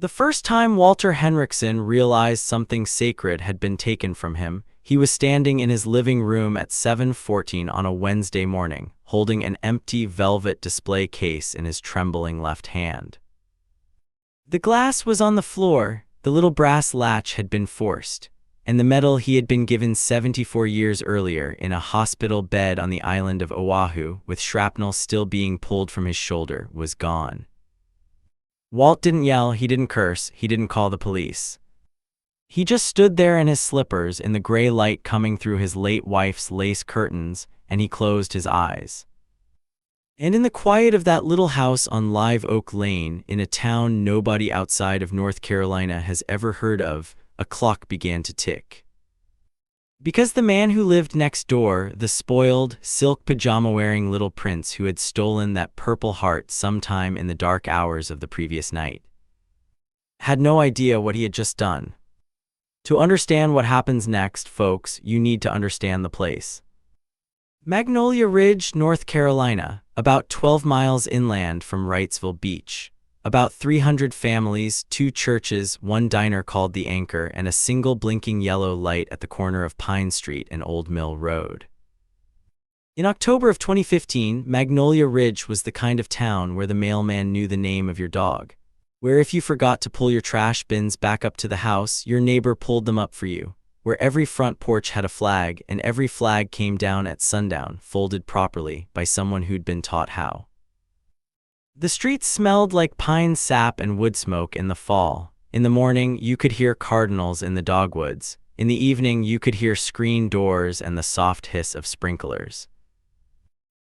The first time Walter Henrickson realized something sacred had been taken from him, he was standing in his living room at 7:14 on a Wednesday morning, holding an empty velvet display case in his trembling left hand. The glass was on the floor, the little brass latch had been forced, and the medal he had been given 74 years earlier in a hospital bed on the island of Oahu, with shrapnel still being pulled from his shoulder, was gone. Walt didn't yell, he didn't curse, he didn't call the police. He just stood there in his slippers in the gray light coming through his late wife's lace curtains, and he closed his eyes. And in the quiet of that little house on Live Oak Lane, in a town nobody outside of North Carolina has ever heard of, a clock began to tick. Because the man who lived next door, the spoiled, silk pajama-wearing little prince who had stolen that purple heart sometime in the dark hours of the previous night, had no idea what he had just done. To understand what happens next, folks, you need to understand the place. Magnolia Ridge, North Carolina, about 12 miles inland from Wrightsville Beach. About 300 families, 2 churches, 1 diner called The Anchor, and a single blinking yellow light at the corner of Pine Street and Old Mill Road. In October of 2015, Magnolia Ridge was the kind of town where the mailman knew the name of your dog, where if you forgot to pull your trash bins back up to the house, your neighbor pulled them up for you, where every front porch had a flag, and every flag came down at sundown, folded properly, by someone who'd been taught how. The streets smelled like pine sap and wood smoke in the fall. In the morning, you could hear cardinals in the dogwoods. In the evening, you could hear screen doors and the soft hiss of sprinklers.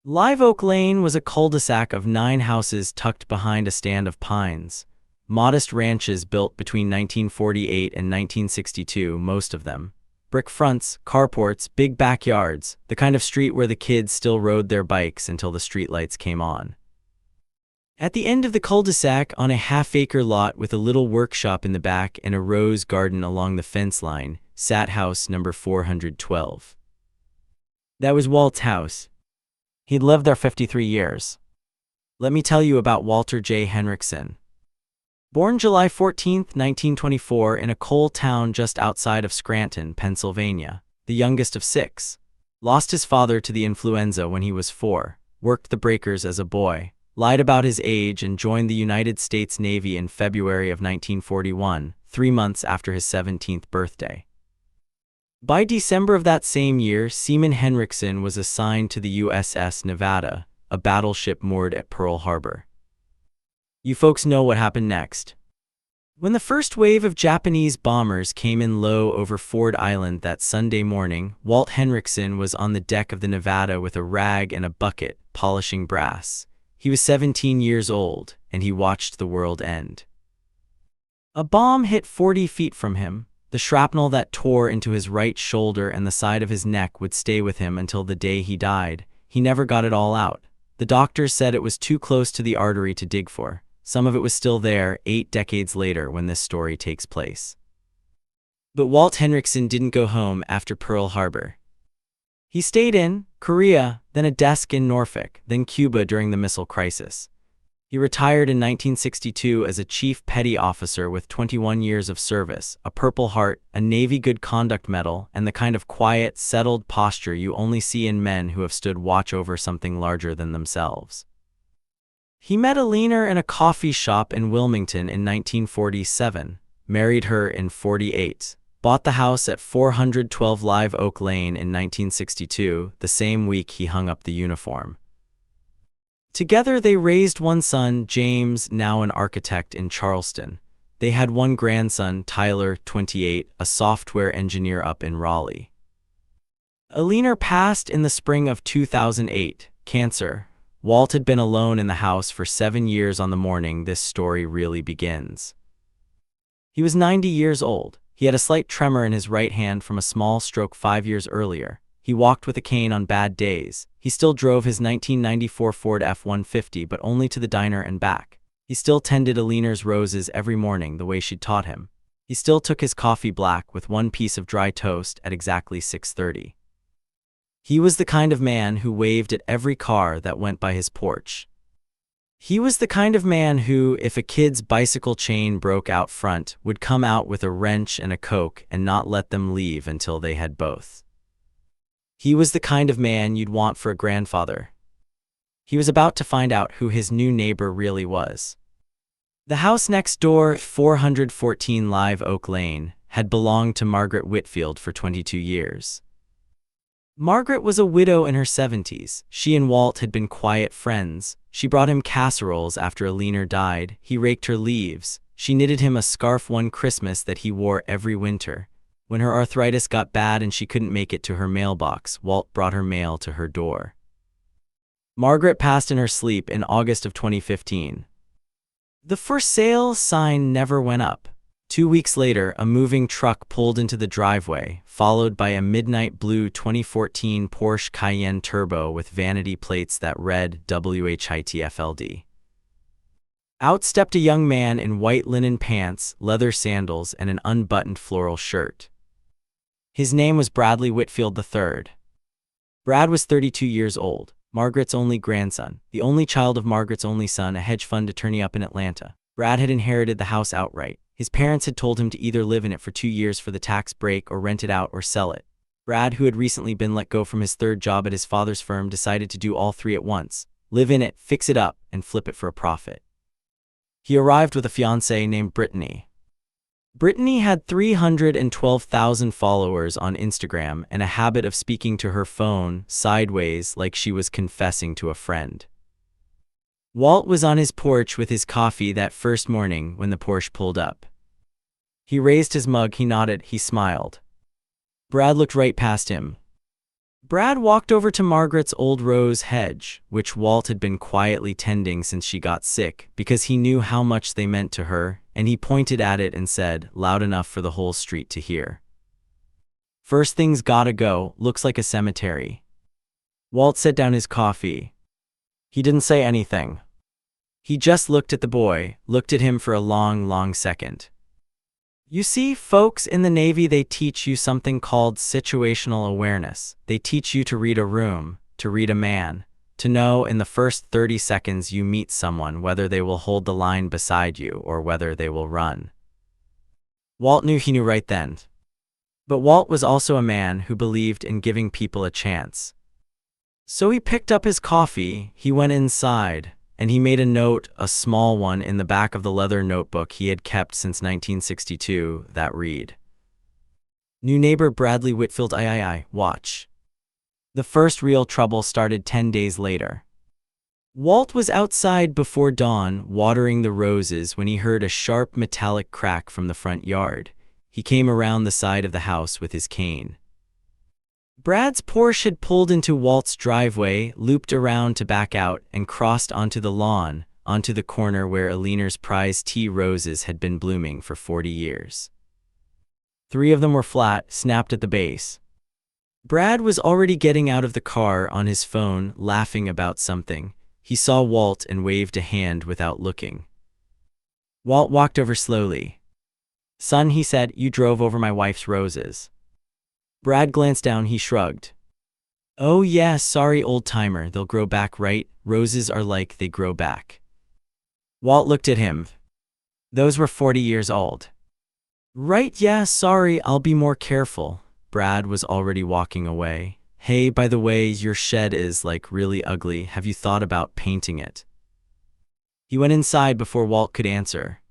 Live Oak Lane was a cul-de-sac of 9 houses tucked behind a stand of pines. Modest ranches built between 1948 and 1962, most of them. Brick fronts, carports, big backyards, the kind of street where the kids still rode their bikes until the streetlights came on. At the end of the cul-de-sac, on a half-acre lot with a little workshop in the back and a rose garden along the fence line, sat house number 412. That was Walt's house. He'd lived there 53 years. Let me tell you about Walter J. Henrickson. Born July 14, 1924, in a coal town just outside of Scranton, Pennsylvania, the youngest of 6. Lost his father to the influenza when he was 4, worked the breakers as a boy, lied about his age, and joined the United States Navy in February of 1941, 3 months after his 17th birthday. By December of that same year, Seaman Henrickson was assigned to the USS Nevada, a battleship moored at Pearl Harbor. You folks know what happened next. When the first wave of Japanese bombers came in low over Ford Island that Sunday morning, Walt Henrickson was on the deck of the Nevada with a rag and a bucket, polishing brass. He was 17 years old, and he watched the world end. A bomb hit 40 feet from him. The shrapnel that tore into his right shoulder and the side of his neck would stay with him until the day he died. He never got it all out. The doctors said it was too close to the artery to dig for. Some of it was still there 8 decades later when this story takes place. But Walt Henrickson didn't go home after Pearl Harbor. He stayed in Korea, then a desk in Norfolk, then Cuba during the missile crisis. He retired in 1962 as a chief petty officer with 21 years of service, a Purple Heart, a Navy Good Conduct Medal, and the kind of quiet, settled posture you only see in men who have stood watch over something larger than themselves. He met a leaner in a coffee shop in Wilmington in 1947, married her in 48. Bought the house at 412 Live Oak Lane in 1962, the same week he hung up the uniform. Together they raised 1 son, James, now an architect in Charleston. They had 1 grandson, Tyler, 28, a software engineer up in Raleigh. Alina passed in the spring of 2008, cancer. Walt had been alone in the house for 7 years on the morning this story really begins. He was 90 years old. He had a slight tremor in his right hand from a small stroke 5 years earlier. He walked with a cane on bad days. He still drove his 1994 Ford F-150, but only to the diner and back. He still tended Alina's roses every morning the way she'd taught him. He still took his coffee black with 1 piece of dry toast at exactly 6:30. He was the kind of man who waved at every car that went by his porch. He was the kind of man who, if a kid's bicycle chain broke out front, would come out with a wrench and a Coke and not let them leave until they had both. He was the kind of man you'd want for a grandfather. He was about to find out who his new neighbor really was. The house next door, 414 Live Oak Lane, had belonged to Margaret Whitfield for 22 years. Margaret was a widow in her 70s. She and Walt had been quiet friends. She brought him casseroles after Heir died. He raked her leaves. She knitted him a scarf one Christmas that he wore every winter. When her arthritis got bad and she couldn't make it to her mailbox, Walt brought her mail to her door. Margaret passed in her sleep in August of 2015. The for sale sign never went up. 2 weeks later, a moving truck pulled into the driveway, followed by a midnight blue 2014 Porsche Cayenne Turbo with vanity plates that read WHITFLD. Out stepped a young man in white linen pants, leather sandals, and an unbuttoned floral shirt. His name was Bradley Whitfield III. Brad was 32 years old, Margaret's only grandson, the only child of Margaret's only son, a hedge fund attorney up in Atlanta. Brad had inherited the house outright. His parents had told him to either live in it for 2 years for the tax break or rent it out or sell it. Brad, who had recently been let go from his third job at his father's firm, decided to do all three at once: live in it, fix it up, and flip it for a profit. He arrived with a fiancée named Brittany. Brittany had 312,000 followers on Instagram and a habit of speaking to her phone sideways like she was confessing to a friend. Walt was on his porch with his coffee that first morning when the Porsche pulled up. He raised his mug, he nodded, he smiled. Brad looked right past him. Brad walked over to Margaret's old rose hedge, which Walt had been quietly tending since she got sick, because he knew how much they meant to her, and he pointed at it and said, loud enough for the whole street to hear, "First thing's gotta go, looks like a cemetery." Walt set down his coffee. He didn't say anything. He just looked at the boy, looked at him for a long, long second. You see, folks, in the Navy they teach you something called situational awareness. They teach you to read a room, to read a man, to know in the first 30 seconds you meet someone whether they will hold the line beside you or whether they will run. Walt knew he knew right then. But Walt was also a man who believed in giving people a chance. So he picked up his coffee, he went inside, and he made a note, a small one, in the back of the leather notebook he had kept since 1962, that read, "New neighbor Bradley Whitfield III, watch." The first real trouble started 10 days later. Walt was outside before dawn, watering the roses, when he heard a sharp metallic crack from the front yard. He came around the side of the house with his cane. Brad's Porsche had pulled into Walt's driveway, looped around to back out, and crossed onto the lawn, onto the corner where Heir's prize tea roses had been blooming for 40 years. 3 of them were flat, snapped at the base. Brad was already getting out of the car on his phone, laughing about something. He saw Walt and waved a hand without looking. Walt walked over slowly. "Son," he said, "you drove over my wife's roses." Brad glanced down, he shrugged. "Oh yeah, sorry old-timer, they'll grow back, right? Roses are like they grow back." Walt looked at him. "Those were 40 years old." "Right, yeah, sorry, I'll be more careful." Brad was already walking away. "Hey, by the way, your shed is like really ugly. Have you thought about painting it?" He went inside before Walt could answer.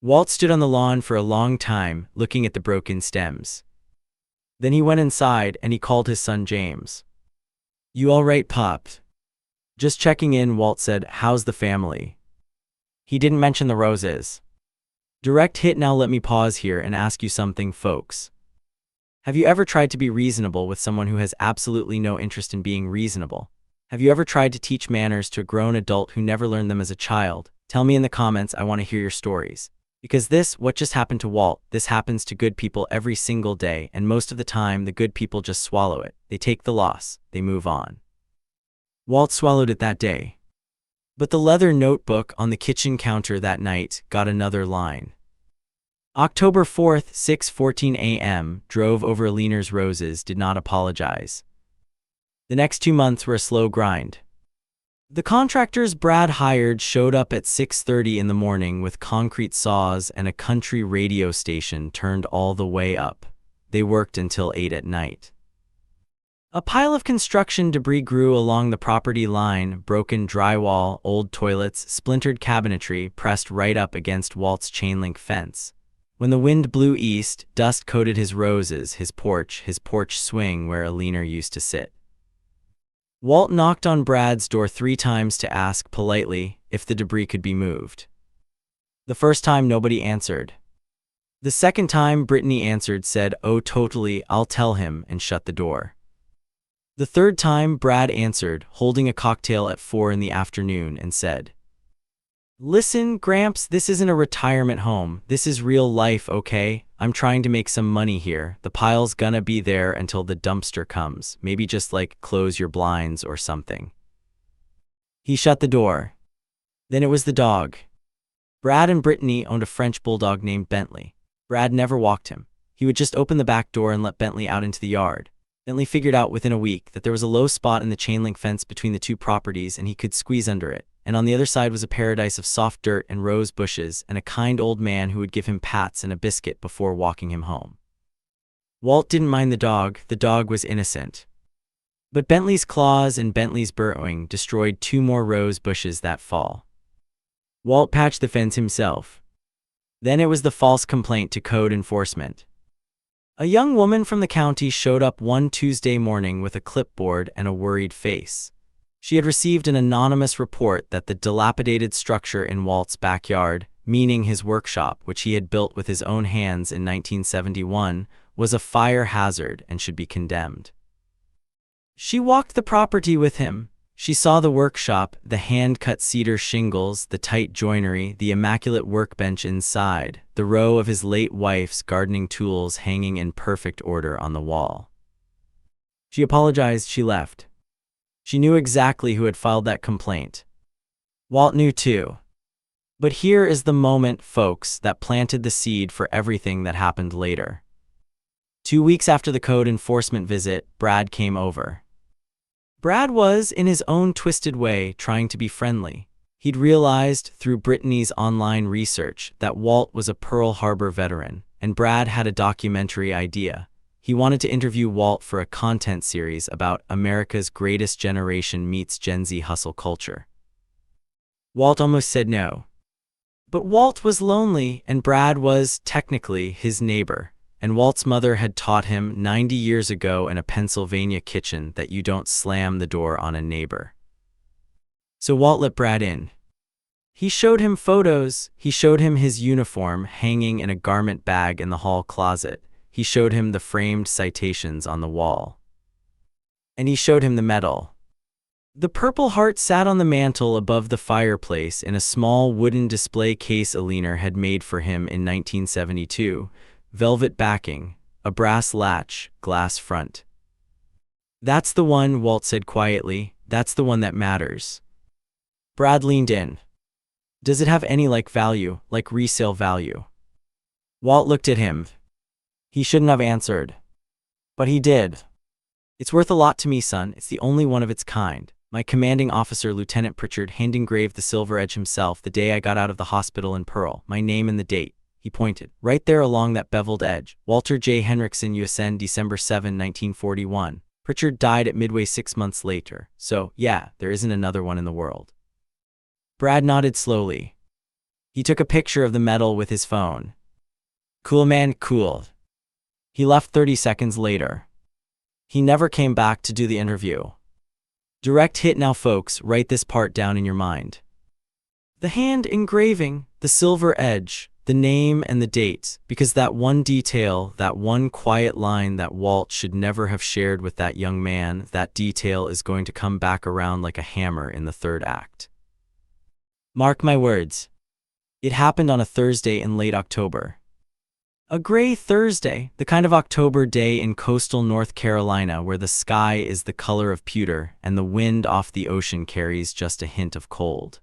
Walt stood on the lawn for a long time, looking at the broken stems. Then he went inside and he called his son James. "You all right, Pop?" "Just checking in," Walt said. "How's the family?" He didn't mention the roses. Direct hit. Now let me pause here and ask you something, folks. Have you ever tried to be reasonable with someone who has absolutely no interest in being reasonable? Have you ever tried to teach manners to a grown adult who never learned them as a child? Tell me in the comments, I want to hear your stories. Because what just happened to Walt, this happens to good people every single day, and most of the time the good people just swallow it. They take the loss, they move on. Walt swallowed it that day. But the leather notebook on the kitchen counter that night got another line. October 4th, 6:14 a.m., drove over Heir's roses, did not apologize. The next 2 months were a slow grind. The contractors Brad hired showed up at 6:30 in the morning with concrete saws and a country radio station turned all the way up. They worked until 8 at night. A pile of construction debris grew along the property line, broken drywall, old toilets, splintered cabinetry pressed right up against Walt's chain-link fence. When the wind blew east, dust coated his roses, his porch swing where a leaner used to sit. Walt knocked on Brad's door 3 times to ask, politely, if the debris could be moved. The first time nobody answered. The second time Brittany answered, said, "Oh totally, I'll tell him," and shut the door. The third time Brad answered, holding a cocktail at 4 in the afternoon, and said, "Listen, Gramps, this isn't a retirement home. This is real life, okay? I'm trying to make some money here. The pile's gonna be there until the dumpster comes. Maybe just close your blinds or something." He shut the door. Then it was the dog. Brad and Brittany owned a French bulldog named Bentley. Brad never walked him. He would just open the back door and let Bentley out into the yard. Bentley figured out within a week that there was a low spot in the chain-link fence between the 2 properties and he could squeeze under it. And on the other side was a paradise of soft dirt and rose bushes and a kind old man who would give him pats and a biscuit before walking him home. Walt didn't mind the dog was innocent. But Bentley's claws and Bentley's burrowing destroyed 2 more rose bushes that fall. Walt patched the fence himself. Then it was the false complaint to code enforcement. A young woman from the county showed up one Tuesday morning with a clipboard and a worried face. She had received an anonymous report that the dilapidated structure in Walt's backyard, meaning his workshop, which he had built with his own hands in 1971, was a fire hazard and should be condemned. She walked the property with him. She saw the workshop, the hand-cut cedar shingles, the tight joinery, the immaculate workbench inside, the row of his late wife's gardening tools hanging in perfect order on the wall. She apologized, she left. She knew exactly who had filed that complaint. Walt knew too. But here is the moment, folks, that planted the seed for everything that happened later. 2 weeks after the code enforcement visit, Brad came over. Brad was, in his own twisted way, trying to be friendly. He'd realized, through Brittany's online research, that Walt was a Pearl Harbor veteran, and Brad had a documentary idea. He wanted to interview Walt for a content series about America's Greatest Generation meets Gen Z hustle culture. Walt almost said no. But Walt was lonely, and Brad was, technically, his neighbor. And Walt's mother had taught him 90 years ago in a Pennsylvania kitchen that you don't slam the door on a neighbor. So Walt let Brad in. He showed him photos. He showed him his uniform hanging in a garment bag in the hall closet. He showed him the framed citations on the wall. And he showed him the medal. The Purple Heart sat on the mantel above the fireplace in a small wooden display case Aliner had made for him in 1972. Velvet backing, a brass latch, glass front. "That's the one," Walt said quietly. "That's the one that matters." Brad leaned in. "Does it have any value, like resale value?" Walt looked at him. He shouldn't have answered. But he did. "It's worth a lot to me, son. It's the only one of its kind. My commanding officer, Lieutenant Pritchard, hand-engraved the silver edge himself the day I got out of the hospital in Pearl. My name and the date." He pointed. "Right there along that beveled edge. Walter J. Henrickson, USN, December 7, 1941. Pritchard died at Midway 6 months later. So, yeah, there isn't another one in the world." Brad nodded slowly. He took a picture of the medal with his phone. "Cool, man, cool." He left 30 seconds later. He never came back to do the interview. Direct hit now, folks. Write this part down in your mind. The hand engraving, the silver edge, the name and the date, because that one detail, that one quiet line that Walt should never have shared with that young man, that detail is going to come back around like a hammer in the 3rd act. Mark my words. It happened on a Thursday in late October. A gray Thursday, the kind of October day in coastal North Carolina where the sky is the color of pewter and the wind off the ocean carries just a hint of cold.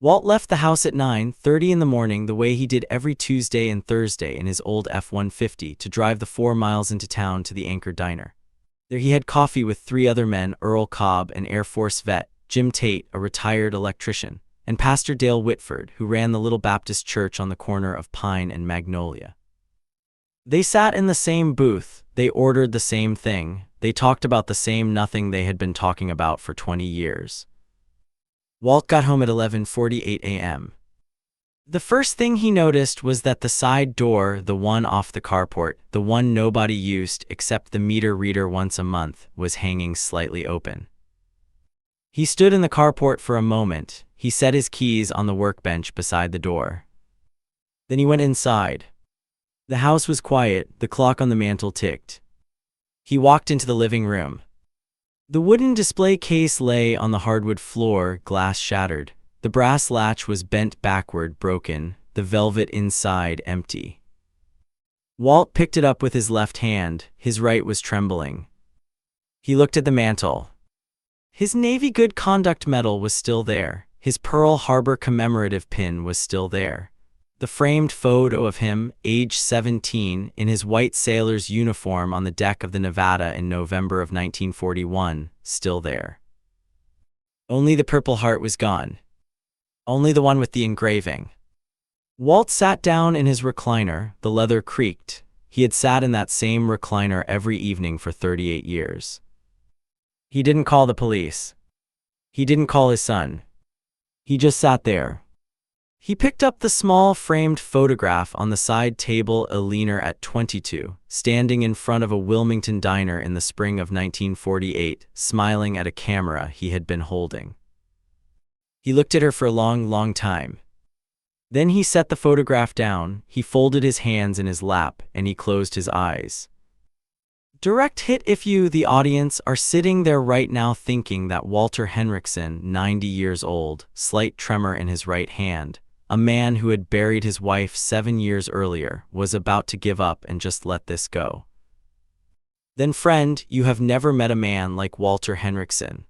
Walt left the house at 9:30 in the morning the way he did every Tuesday and Thursday in his old F-150 to drive the 4 miles into town to the Anchor Diner. There he had coffee with 3 other men, Earl Cobb, an Air Force vet, Jim Tate, a retired electrician, and Pastor Dale Whitford, who ran the Little Baptist Church on the corner of Pine and Magnolia. They sat in the same booth, they ordered the same thing, they talked about the same nothing they had been talking about for 20 years. Walt got home at 11:48 a.m. The first thing he noticed was that the side door, the one off the carport, the one nobody used except the meter reader once a month, was hanging slightly open. He stood in the carport for a moment. He set his keys on the workbench beside the door. Then he went inside. The house was quiet, the clock on the mantel ticked. He walked into the living room. The wooden display case lay on the hardwood floor, glass shattered. The brass latch was bent backward, broken, the velvet inside empty. Walt picked it up with his left hand, his right was trembling. He looked at the mantel. His Navy Good Conduct medal was still there. His Pearl Harbor commemorative pin was still there. The framed photo of him, age 17, in his white sailor's uniform on the deck of the Nevada in November of 1941, still there. Only the Purple Heart was gone. Only the one with the engraving. Walt sat down in his recliner, the leather creaked. He had sat in that same recliner every evening for 38 years. He didn't call the police. He didn't call his son. He just sat there. He picked up the small framed photograph on the side table, a leaner at 22, standing in front of a Wilmington diner in the spring of 1948, smiling at a camera he had been holding. He looked at her for a long time. Then he set the photograph down, he folded his hands in his lap, and he closed his eyes. Direct hit if you, the audience, are sitting there right now thinking that Walter Henrickson, 90 years old, slight tremor in his right hand, a man who had buried his wife 7 years earlier, was about to give up and just let this go. Then friend, you have never met a man like Walter Henrickson.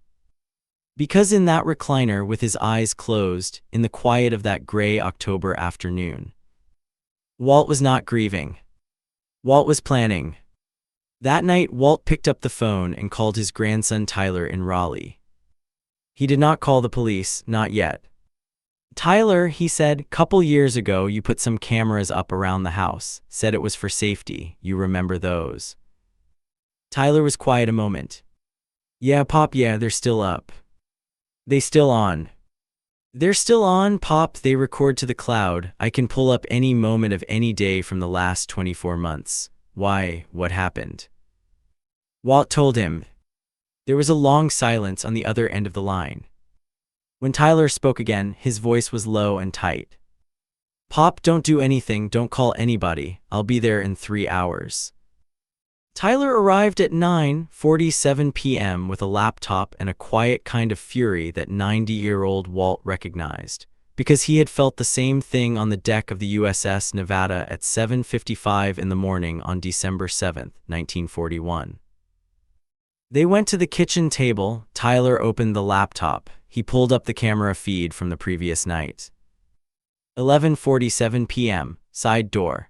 Because in that recliner with his eyes closed, in the quiet of that gray October afternoon, Walt was not grieving. Walt was planning. That night, Walt picked up the phone and called his grandson Tyler in Raleigh. He did not call the police, not yet. Tyler, he said, couple years ago you put some cameras up around the house, said it was for safety, you remember those. Tyler was quiet a moment. Yeah, Pop, yeah, they're still up. They still on. They're still on, Pop, they record to the cloud. I can pull up any moment of any day from the last 24 months. Why, what happened? Walt told him. There was a long silence on the other end of the line. When Tyler spoke again, his voice was low and tight. Pop, don't do anything, don't call anybody, I'll be there in 3 hours. Tyler arrived at 9:47 p.m. with a laptop and a quiet kind of fury that 90-year-old Walt recognized, because he had felt the same thing on the deck of the USS Nevada at 7:55 in the morning on December 7, 1941. They went to the kitchen table. Tyler opened the laptop. He pulled up the camera feed from the previous night. 11:47 p.m., side door.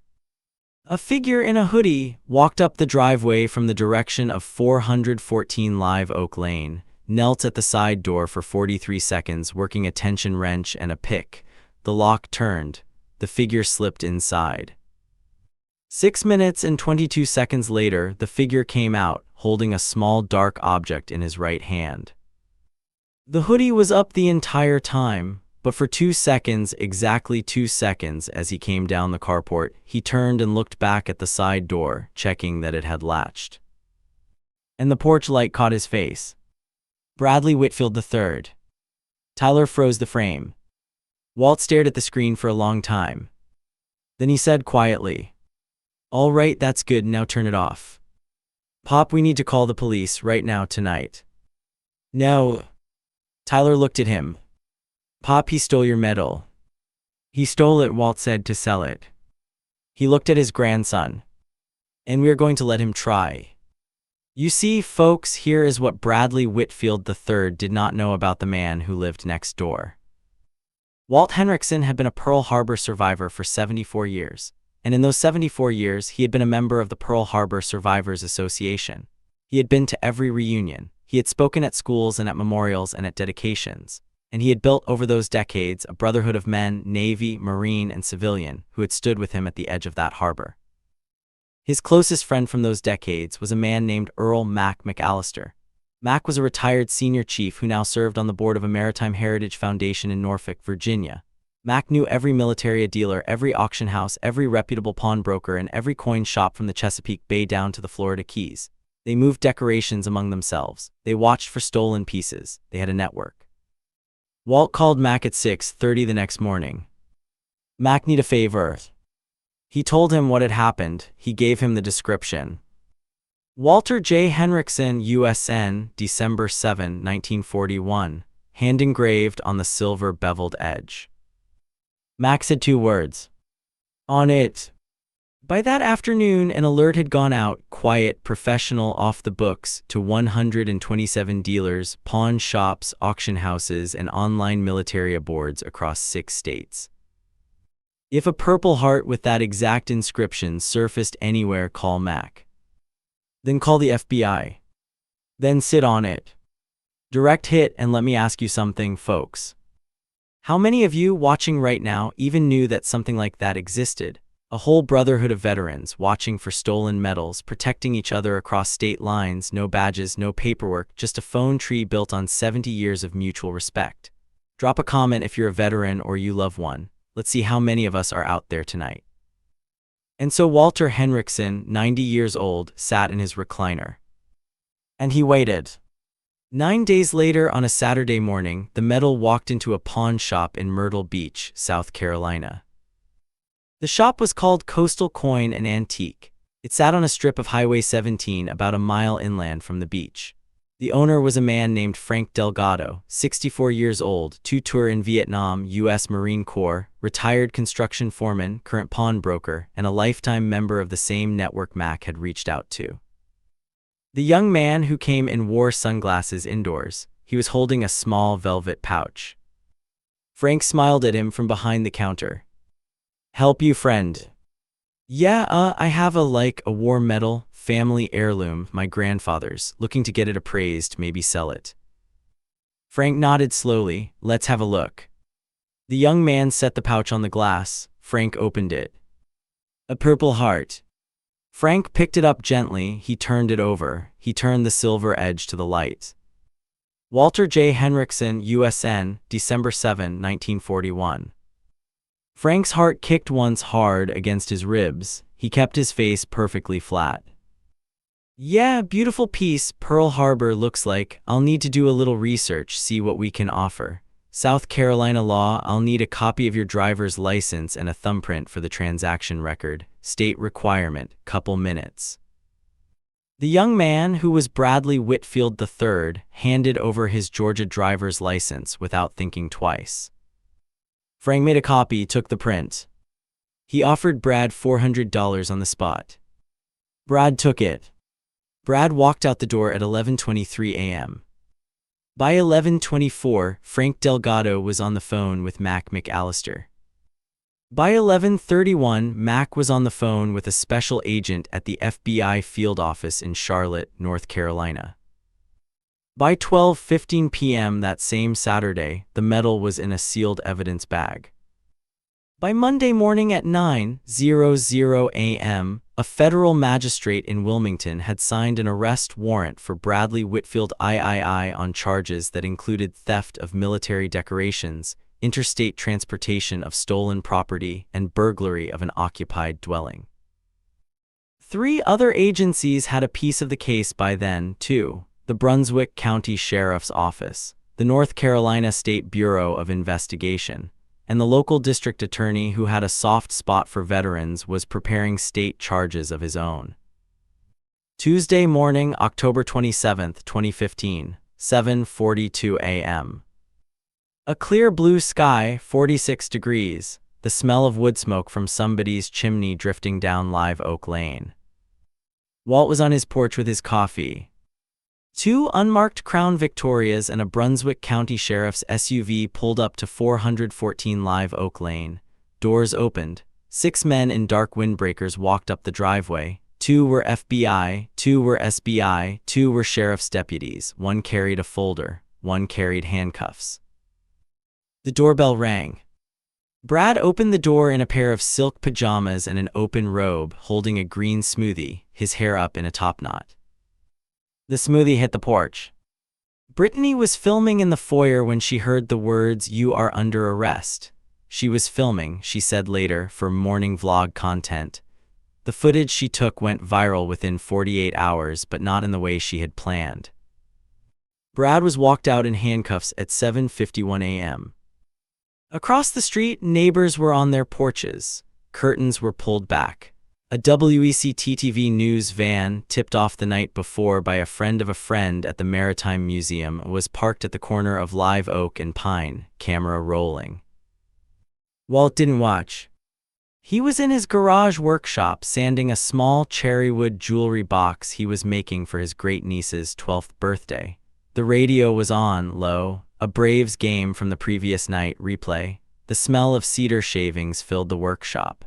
A figure in a hoodie walked up the driveway from the direction of 414 Live Oak Lane, knelt at the side door for 43 seconds working a tension wrench and a pick. The lock turned. The figure slipped inside. 6 minutes and 22 seconds later, the figure came out, holding a small dark object in his right hand. The hoodie was up the entire time, but for 2 seconds, exactly 2 seconds, as he came down the carport, he turned and looked back at the side door, checking that it had latched. And the porch light caught his face. Bradley Whitfield III. Tyler froze the frame. Walt stared at the screen for a long time. Then he said quietly, "All right, that's good, now turn it off. Pop, we need to call the police right now tonight." "No." Tyler looked at him. "Pop, he stole your medal." "He stole it," Walt said, "to sell it." He looked at his grandson. "And we are going to let him try." You see, folks, here is what Bradley Whitfield III did not know about the man who lived next door. Walt Henrickson had been a Pearl Harbor survivor for 74 years, and in those 74 years he had been a member of the Pearl Harbor Survivors Association. He had been to every reunion. He had spoken at schools and at memorials and at dedications, and he had built over those decades a brotherhood of men, Navy, Marine, and civilian, who had stood with him at the edge of that harbor. His closest friend from those decades was a man named Earl Mac McAllister. Mac was a retired senior chief who now served on the board of a Maritime Heritage Foundation in Norfolk, Virginia. Mac knew every military dealer, every auction house, every reputable pawnbroker, and every coin shop from the Chesapeake Bay down to the Florida Keys. They moved decorations among themselves. They watched for stolen pieces. They had a network. Walt called Mac at 6:30 the next morning. "Mac need a favor." He told him what had happened. He gave him the description. Walter J. Henrickson, USN, December 7, 1941, hand engraved on the silver beveled edge. Mac said 2 words. "On it." By that afternoon, an alert had gone out, quiet, professional, off the books, to 127 dealers, pawn shops, auction houses, and online military boards across 6 states. If a Purple Heart with that exact inscription surfaced anywhere, call Mac. Then call the FBI. Then sit on it. Direct hit. And let me ask you something, folks. How many of you watching right now even knew that something like that existed? A whole brotherhood of veterans watching for stolen metals, protecting each other across state lines, no badges, no paperwork, just a phone tree built on 70 years of mutual respect. Drop a comment if you're a veteran or you love one. Let's see how many of us are out there tonight. And so Walter Henrickson, 90 years old, sat in his recliner. And he waited. 9 days later, on a Saturday morning, the metal walked into a pawn shop in Myrtle Beach, South Carolina. The shop was called Coastal Coin and Antique. It sat on a strip of Highway 17 about a mile inland from the beach. The owner was a man named Frank Delgado, 64 years old, 2-tour in Vietnam, U.S. Marine Corps, retired construction foreman, current pawnbroker, and a lifetime member of the same network Mac had reached out to. The young man who came in wore sunglasses indoors. He was holding a small velvet pouch. Frank smiled at him from behind the counter. "Help you, friend?" "Yeah, I have a war medal, family heirloom, my grandfather's, looking to get it appraised, maybe sell it." Frank nodded slowly. "Let's have a look." The young man set the pouch on the glass. Frank opened it. A Purple Heart. Frank picked it up gently. He turned it over. He turned the silver edge to the light. Walter J. Henrickson, USN, December 7, 1941. Frank's heart kicked once hard against his ribs. He kept his face perfectly flat. "Yeah, beautiful piece, Pearl Harbor looks like. I'll need to do a little research, see what we can offer. South Carolina law, I'll need a copy of your driver's license and a thumbprint for the transaction record. State requirement, couple minutes." The young man, who was Bradley Whitfield III, handed over his Georgia driver's license without thinking twice. Frank made a copy, took the print. He offered Brad $400 on the spot. Brad took it. Brad walked out the door at 11:23 a.m. By 11:24, Frank Delgado was on the phone with Mac McAllister. By 11:31, Mac was on the phone with a special agent at the FBI field office in Charlotte, North Carolina. By 12:15 p.m. that same Saturday, the metal was in a sealed evidence bag. By Monday morning at 9:00 a.m., a federal magistrate in Wilmington had signed an arrest warrant for Bradley Whitfield III on charges that included theft of military decorations, interstate transportation of stolen property, and burglary of an occupied dwelling. 3 other agencies had a piece of the case by then, too: the Brunswick County Sheriff's Office, the North Carolina State Bureau of Investigation, and the local district attorney, who had a soft spot for veterans, was preparing state charges of his own. Tuesday morning, October 27, 2015, 7:42 a.m. A clear blue sky, 46 degrees, the smell of wood smoke from somebody's chimney drifting down Live Oak Lane. Walt was on his porch with his coffee. 2 unmarked Crown Victorias and a Brunswick County Sheriff's SUV pulled up to 414 Live Oak Lane. Doors opened. 6 men in dark windbreakers walked up the driveway. 2 were FBI, 2 were SBI, 2 were sheriff's deputies, 1 carried a folder, 1 carried handcuffs. The doorbell rang. Brad opened the door in a pair of silk pajamas and an open robe, holding a green smoothie, his hair up in a top knot. The smoothie hit the porch. Brittany was filming in the foyer when she heard the words, "You are under arrest." She was filming, she said later, for morning vlog content. The footage she took went viral within 48 hours, but not in the way she had planned. Brad was walked out in handcuffs at 7:51 a.m. Across the street, neighbors were on their porches. Curtains were pulled back. A WECT-TV news van, tipped off the night before by a friend of a friend at the Maritime Museum, was parked at the corner of Live Oak and Pine, camera rolling. Walt didn't watch. He was in his garage workshop sanding a small cherrywood jewelry box he was making for his great-niece's 12th birthday. The radio was on, low, a Braves game from the previous night replay. The smell of cedar shavings filled the workshop.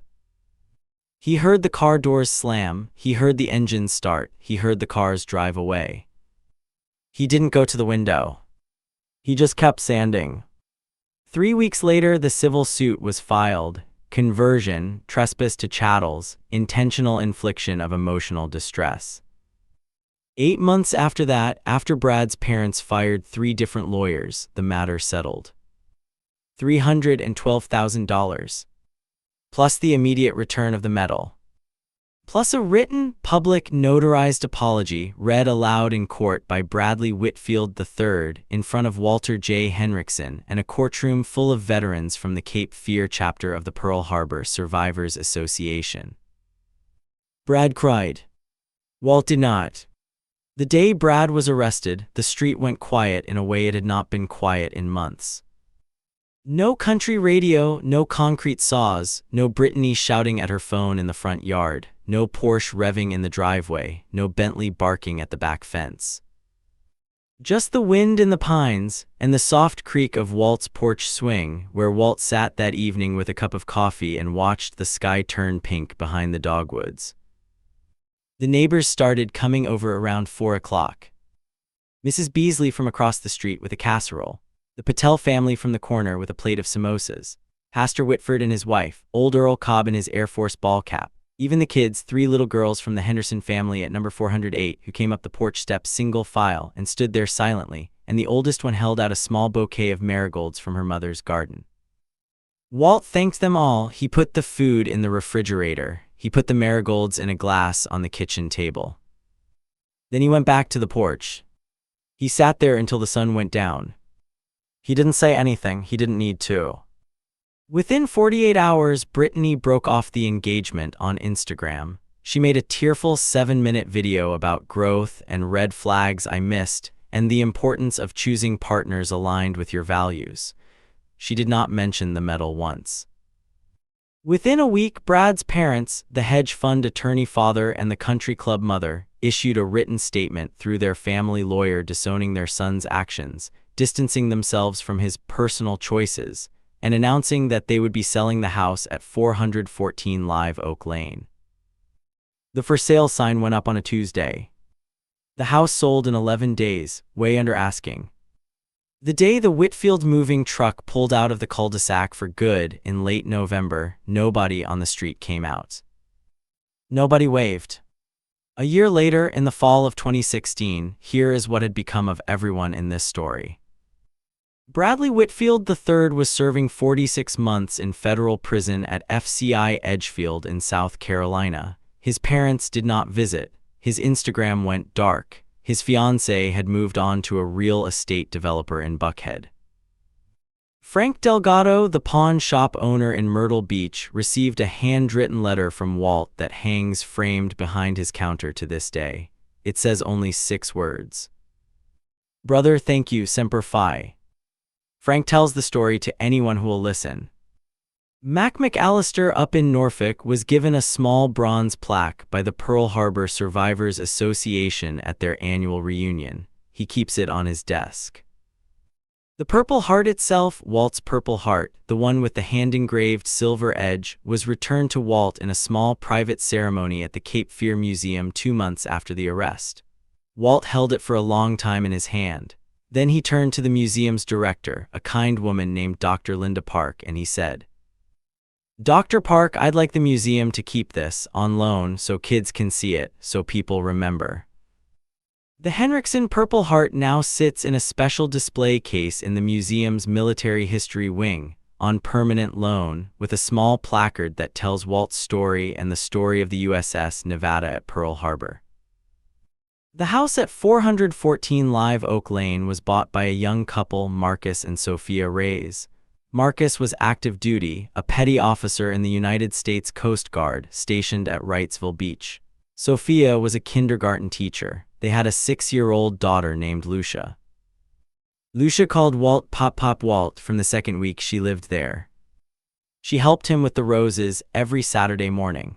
He heard the car doors slam, he heard the engines start, he heard the cars drive away. He didn't go to the window. He just kept sanding. 3 weeks later, the civil suit was filed. Conversion, trespass to chattels, intentional infliction of emotional distress. 8 months after that, after Brad's parents fired 3 different lawyers, the matter settled. $312,000. Plus the immediate return of the medal. Plus a written, public, notarized apology read aloud in court by Bradley Whitfield III in front of Walter J. Henrickson and a courtroom full of veterans from the Cape Fear chapter of the Pearl Harbor Survivors Association. Brad cried. Walt did not. The day Brad was arrested, the street went quiet in a way it had not been quiet in months. No country radio, no concrete saws, no Brittany shouting at her phone in the front yard, no Porsche revving in the driveway, no Bentley barking at the back fence. Just the wind in the pines and the soft creak of Walt's porch swing, where Walt sat that evening with a cup of coffee and watched the sky turn pink behind the dogwoods. The neighbors started coming over around 4 o'clock. Mrs. Beasley from across the street with a casserole. The Patel family from the corner with a plate of samosas. Pastor Whitford and his wife, old Earl Cobb in his Air Force ball cap. Even the kids, 3 little girls from the Henderson family at number 408 who came up the porch steps single file and stood there silently, and the oldest one held out a small bouquet of marigolds from her mother's garden. Walt thanked them all. He put the food in the refrigerator. He put the marigolds in a glass on the kitchen table. Then he went back to the porch. He sat there until the sun went down. He didn't say anything, he didn't need to. Within 48 hours, Brittany broke off the engagement on Instagram. She made a tearful 7-minute video about growth and red flags I missed and the importance of choosing partners aligned with your values. She did not mention the medal once. Within a week, Brad's parents, the hedge fund attorney father and the country club mother, issued a written statement through their family lawyer disowning their son's actions, distancing themselves from his personal choices, and announcing that they would be selling the house at 414 Live Oak Lane. The for sale sign went up on a Tuesday. The house sold in 11 days, way under asking. The day the Whitfield moving truck pulled out of the cul-de-sac for good in late November, nobody on the street came out. Nobody waved. A year later, in the fall of 2016, here is what had become of everyone in this story. Bradley Whitfield III was serving 46 months in federal prison at FCI Edgefield in South Carolina. His parents did not visit. His Instagram went dark. His fiancée had moved on to a real estate developer in Buckhead. Frank Delgado, the pawn shop owner in Myrtle Beach, received a handwritten letter from Walt that hangs framed behind his counter to this day. It says only 6 words. Brother, thank you, Semper Fi. Frank tells the story to anyone who will listen. Mac McAllister up in Norfolk was given a small bronze plaque by the Pearl Harbor Survivors Association at their annual reunion. He keeps it on his desk. The Purple Heart itself, Walt's Purple Heart, the one with the hand-engraved silver edge, was returned to Walt in a small private ceremony at the Cape Fear Museum 2 months after the arrest. Walt held it for a long time in his hand. Then he turned to the museum's director, a kind woman named Dr. Linda Park, and he said, "Dr. Park, I'd like the museum to keep this on loan so kids can see it, so people remember." The Henrickson Purple Heart now sits in a special display case in the museum's military history wing, on permanent loan, with a small placard that tells Walt's story and the story of the USS Nevada at Pearl Harbor. The house at 414 Live Oak Lane was bought by a young couple, Marcus and Sophia Reyes. Marcus was active duty, a petty officer in the United States Coast Guard stationed at Wrightsville Beach. Sophia was a kindergarten teacher. They had a 6-year-old daughter named Lucia. Lucia called Walt Pop Walt from the second week she lived there. She helped him with the roses every Saturday morning.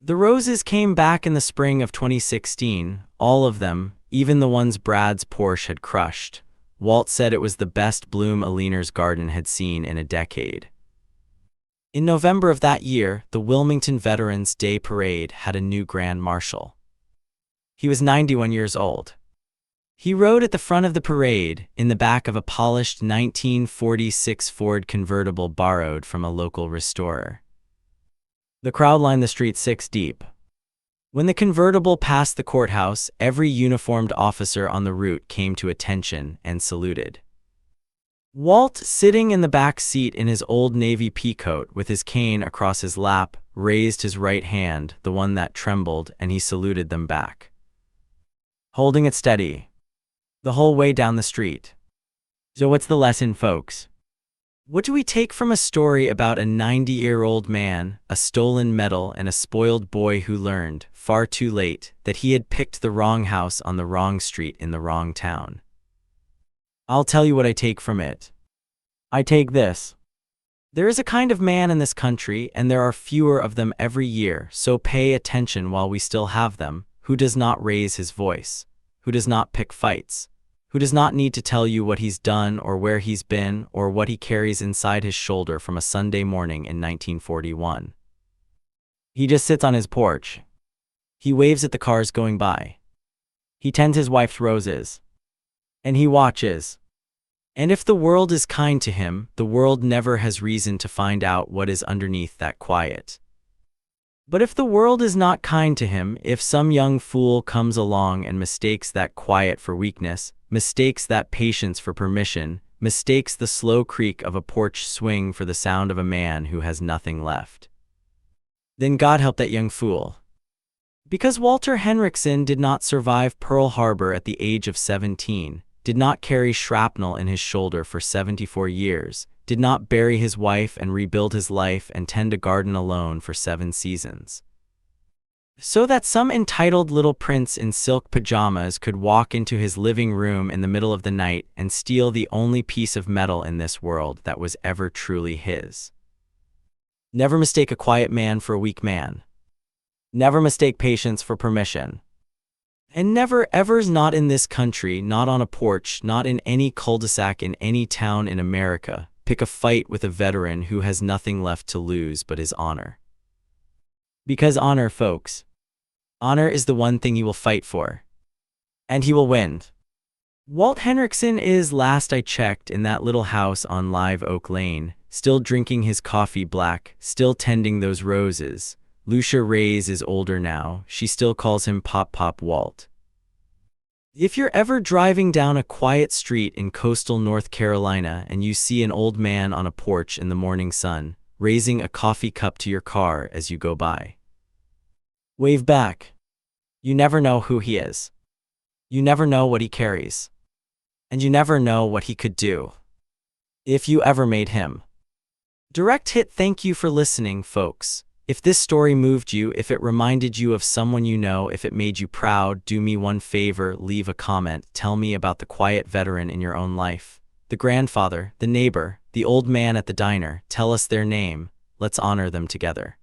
The roses came back in the spring of 2016, all of them, even the ones Brad's Porsche had crushed. Walt said it was the best bloom Aliner's garden had seen in a decade. In November of that year, the Wilmington Veterans Day Parade had a new Grand Marshal. He was 91 years old. He rode at the front of the parade, in the back of a polished 1946 Ford convertible borrowed from a local restorer. The crowd lined the street 6 deep. When the convertible passed the courthouse, every uniformed officer on the route came to attention and saluted. Walt, sitting in the back seat in his old Navy peacoat with his cane across his lap, raised his right hand, the one that trembled, and he saluted them back, holding it steady the whole way down the street. So what's the lesson, folks? What do we take from a story about a 90-year-old man, a stolen medal, and a spoiled boy who learned, far too late, that he had picked the wrong house on the wrong street in the wrong town? I'll tell you what I take from it. I take this. There is a kind of man in this country, and there are fewer of them every year, so pay attention while we still have them, who does not raise his voice, who does not pick fights, who does not need to tell you what he's done or where he's been or what he carries inside his shoulder from a Sunday morning in 1941. He just sits on his porch. He waves at the cars going by. He tends his wife's roses. And he watches. And if the world is kind to him, the world never has reason to find out what is underneath that quiet. But if the world is not kind to him, if some young fool comes along and mistakes that quiet for weakness, mistakes that patience for permission, mistakes the slow creak of a porch swing for the sound of a man who has nothing left, then God help that young fool. Because Walter Henrickson did not survive Pearl Harbor at the age of 17, did not carry shrapnel in his shoulder for 74 years, did not bury his wife and rebuild his life and tend a garden alone for 7 seasons, so that some entitled little prince in silk pajamas could walk into his living room in the middle of the night and steal the only piece of metal in this world that was ever truly his. Never mistake a quiet man for a weak man. Never mistake patience for permission. And never, ever, not in this country, not on a porch, not in any cul-de-sac in any town in America, pick a fight with a veteran who has nothing left to lose but his honor. Because honor, folks, honor is the one thing he will fight for. And he will win. Walt Henrickson is, last I checked, in that little house on Live Oak Lane, still drinking his coffee black, still tending those roses. Lucia Reyes is older now. She still calls him Pop Walt. If you're ever driving down a quiet street in coastal North Carolina and you see an old man on a porch in the morning sun, raising a coffee cup to your car as you go by, wave back. You never know who he is. You never know what he carries. And you never know what he could do if you ever made him. Direct hit. Thank you for listening, folks. If this story moved you, if it reminded you of someone you know, if it made you proud, do me one favor, leave a comment. Tell me about the quiet veteran in your own life. The grandfather, the neighbor, the old man at the diner. Tell us their name. Let's honor them together.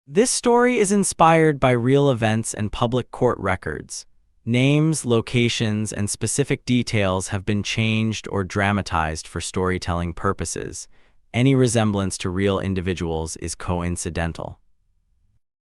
This story is inspired by real events and public court records. Names, locations, and specific details have been changed or dramatized for storytelling purposes. Any resemblance to real individuals is coincidental.